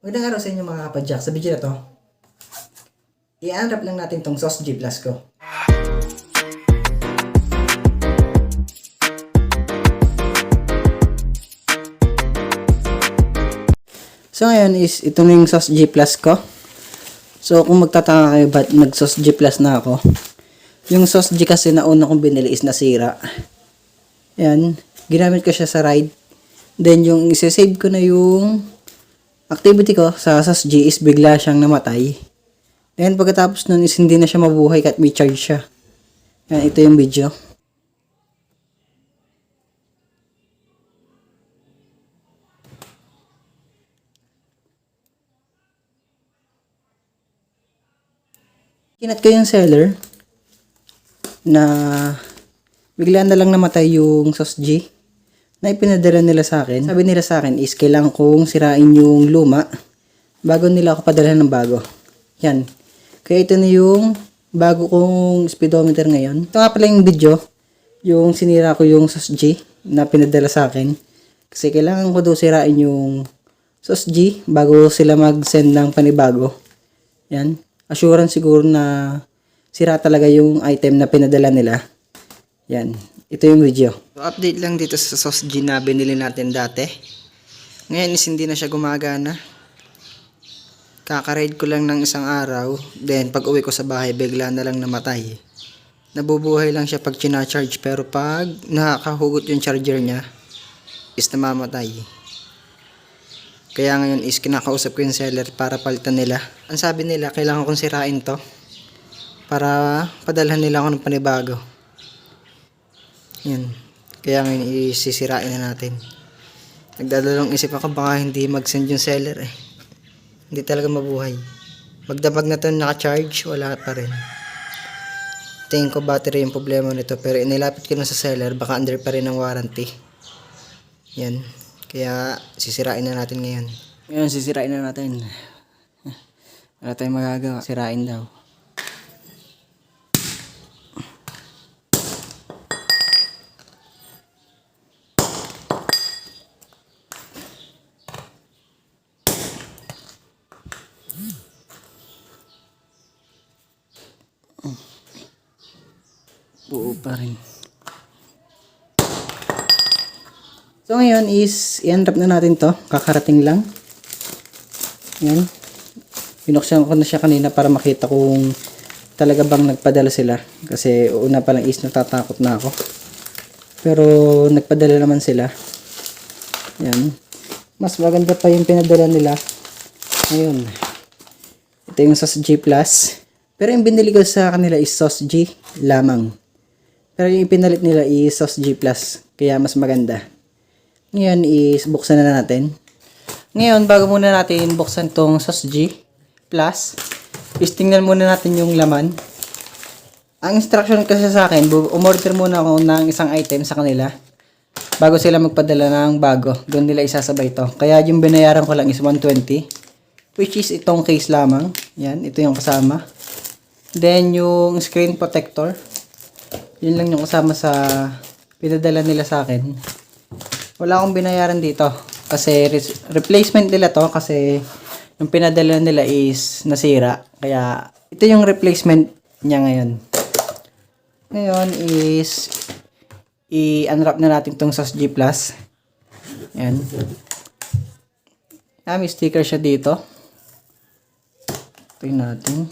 Magandang araw sa inyo mga kapadyak. Sa video na to, i-unwrap lang natin tong Sauce G Plus ko. So ngayon is ito na yung Sauce G Plus ko. So kung magtataka kayo ba't nag Sauce G Plus na ako, yung Sauce G kasi na una kong binili is nasira. Yan, ginamit ko siya sa ride. Then yung isa-save ko na yung activity ko sa Sauce G is bigla siyang namatay. Then pagkatapos nun is hindi na siya mabuhay kahit may charge siya. Yan, ito yung video. Kinat ko yung seller na bigla na lang namatay yung Sauce G na ipinadala nila sa akin. Sabi nila sa akin is kailangan kong sirain yung luma bago nila ako padala ng bago. Yan. Kaya ito na yung bago kong speedometer ngayon. Ito nga pala yung video, yung sinira ko yung Sauce G na pinadala sa akin. Kasi kailangan ko daw sirain yung Sauce G bago sila mag-send ng panibago. Yan. Assurance siguro na sira talaga yung item na pinadala nila. Yan. Ito yung video. So, update lang dito sa Sauce G na binili natin dati. Ngayon is hindi na siya gumagana. Kaka-ride ko lang ng isang araw. Then pag uwi ko sa bahay bigla na lang namatay. Nabubuhay lang siya pag china-charge. Pero pag nakakahugot yung charger niya is namamatay. Kaya ngayon is kinakausap ko yung seller para palitan nila. Ang sabi nila kailangan kong sirain to para padalhan nila ako ng panibago. Yan. Kaya ngayon isisirain na natin. Nagdadalawang isip ako baka hindi mag-send yung seller eh. Hindi talaga mabuhay. Magdamag na ito naka-charge, wala pa rin. Tingin ko battery yung problema nito pero inilapit ko na sa seller baka under pa rin ang warranty. Yan. Kaya sisirain na natin ngayon. Ngayon sisirain na natin. Wala tayong magagawa. Sirain daw. Buo pa rin. So ngayon is i-unwrap na natin to. Kakarating lang. Yan. Binuksan ko na siya kanina para makita kung talaga bang nagpadala sila. Kasi una pa lang is natatakot na ako. Pero nagpadala naman sila. Yan. Mas maganda pa yung pinadala nila. Ngayon. Ito yung Sauce G Plus. Pero yung binili ko sa kanila is Sauce G lamang. Pero yung ipinalit nila is Sauce G Plus. Kaya mas maganda. Ngayon is buksan na natin. Ngayon bago muna natin buksan tong Sauce G Plus, is tingnan muna natin yung laman. Ang instruction kasi sa akin, umorder muna ako ng isang item sa kanila bago sila magpadala ng bago. Doon nila isasabay to. Kaya yung binayaran ko lang is 120, which is itong case lamang. Yan, ito yung kasama. Then yung screen protector, yun lang yung kasama sa pinadala nila sa akin. Wala akong binayaran dito kasi replacement nila to kasi yung pinadala nila is nasira. Kaya ito yung replacement niya ngayon. Ngayon is i-unwrap na natin tong Sauce G Plus. Yan. May sticker siya dito. Tingnan natin.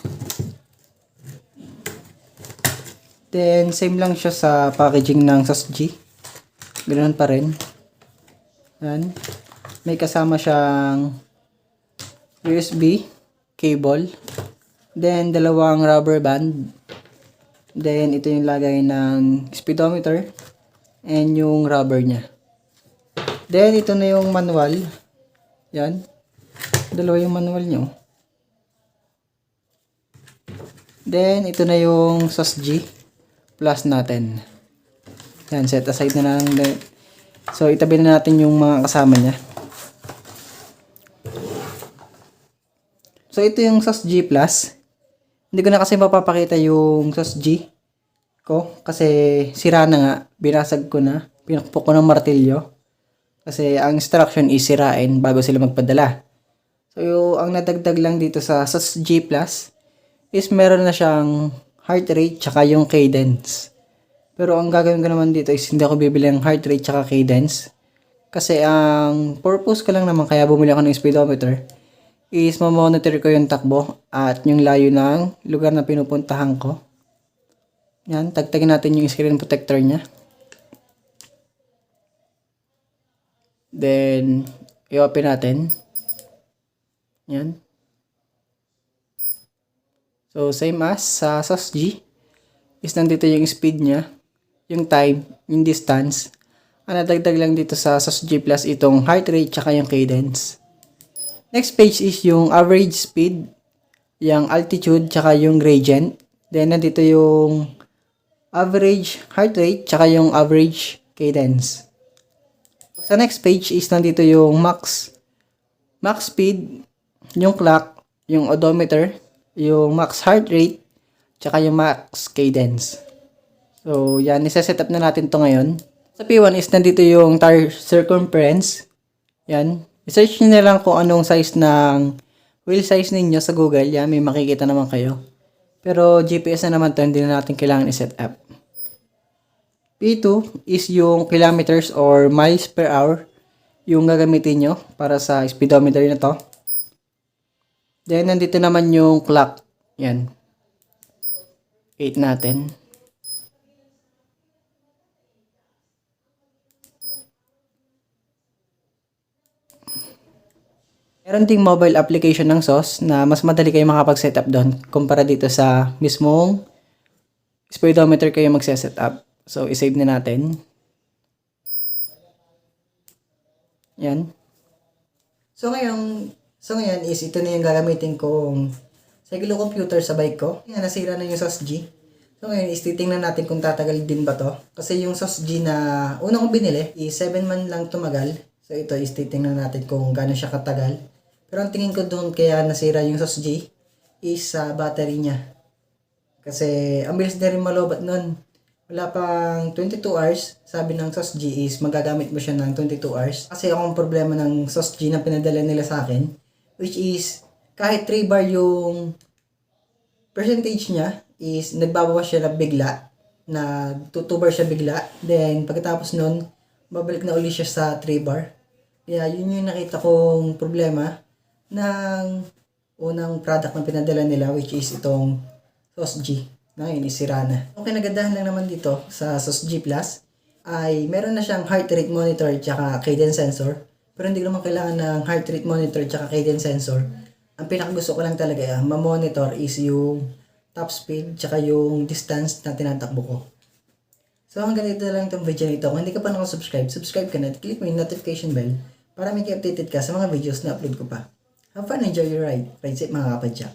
Then same lang siya sa packaging ng Sauce G. Ganoon pa rin. Yan. May kasama siyang USB cable. Then dalawang rubber band. Then ito yung lagay ng speedometer and yung rubber niya. Then ito na yung manual. Yan. Dalawa yung manual niyo. Then ito na yung Sauce G Plus natin. Yan, set aside na lang. So, itabi na natin yung mga kasama niya. So, ito yung Sauce G Plus. Hindi ko na kasi mapapakita yung Sauce G ko. Kasi sira na nga. Binasag ko na. Pinakpok ko ng martilyo. Kasi ang instruction is sirain bago sila magpadala. So, ang nadagdag lang dito sa SOS G Plus is meron na siyang heart rate tsaka yung cadence. Pero ang gagawin ko naman dito is hindi ako bibili ng heart rate tsaka cadence. Kasi ang purpose ko lang naman kaya bumili ako ng speedometer is mamonitor ko yung takbo at yung layo ng lugar na pinupuntahan ko. Yan, tagtagin natin yung screen protector niya. Then, i-open natin. Yan. So, same as sa SOS G is nandito yung speed niya, yung time, yung distance. Ang nadagdag lang dito sa SOS G Plus itong heart rate tsaka yung cadence. Next page is yung average speed, yung altitude tsaka yung gradient. Then nandito yung average heart rate tsaka yung average cadence. Sa next page is nandito yung max speed, yung clock, yung odometer, yung max heart rate, tsaka yung max cadence. So, yan, isa-set up na natin to ngayon. Sa P1 is nandito yung tire circumference. Yan. I-search nyo na lang kung anong size ng wheel size ninyo sa Google. Yan, may makikita naman kayo. Pero GPS na naman to, hindi na natin kailangan i-set up. P2 is yung kilometers or miles per hour yung gagamitin nyo para sa speedometer na to. Then, nandito naman yung clock. Yan. 8 natin. Meron ding mobile application ng SOS na mas madali kayo makapag-setup doon kumpara dito sa mismong speedometer kayo magse-setup. So, isave na natin. Yan. So, ngayon is ito na yung gagamitin kong cyclo computer sa bike ko. Yan, nasira na yung SOS G. So, ngayon is titingnan natin kung tatagal din ba to. Kasi yung SOS G na una kong binili is 7 man lang tumagal. So, ito is titingnan natin kung gaano siya katagal. Pero ang tingin ko doon kaya nasira yung SOS G is sa battery niya. Kasi ang bilis na rin malobat nun. Wala pang 22 hours, sabi ng SOS G is magagamit mo siya ng 22 hours. Kasi akong problema ng SOS G na pinadala nila sa akin, which is kahit 3 bar yung percentage niya is nagbabawas siya na bigla, na 2 bar siya bigla. Then pagkatapos nun, babalik na uli siya sa 3 bar. Kaya yun yung nakita kong problema ng unang product na pinadala nila, which is itong SOS G. Ngayon is sira na. Ang kinagandahan lang naman dito sa SOS G Plus ay meron na siyang heart rate monitor at cadence sensor. Pero hindi naman kailangan ng heart rate monitor at cadence sensor. Ang pinakagusto ko lang talaga ma-monitor is yung top speed at yung distance na tinatakbo ko. So hanggang dito lang itong video nito. Kung hindi ka pa nakasubscribe, subscribe ka na at click mo yung notification bell para may updated ka sa mga videos na upload ko pa. Have fun, enjoy your ride. Ride safe mga kapadyak.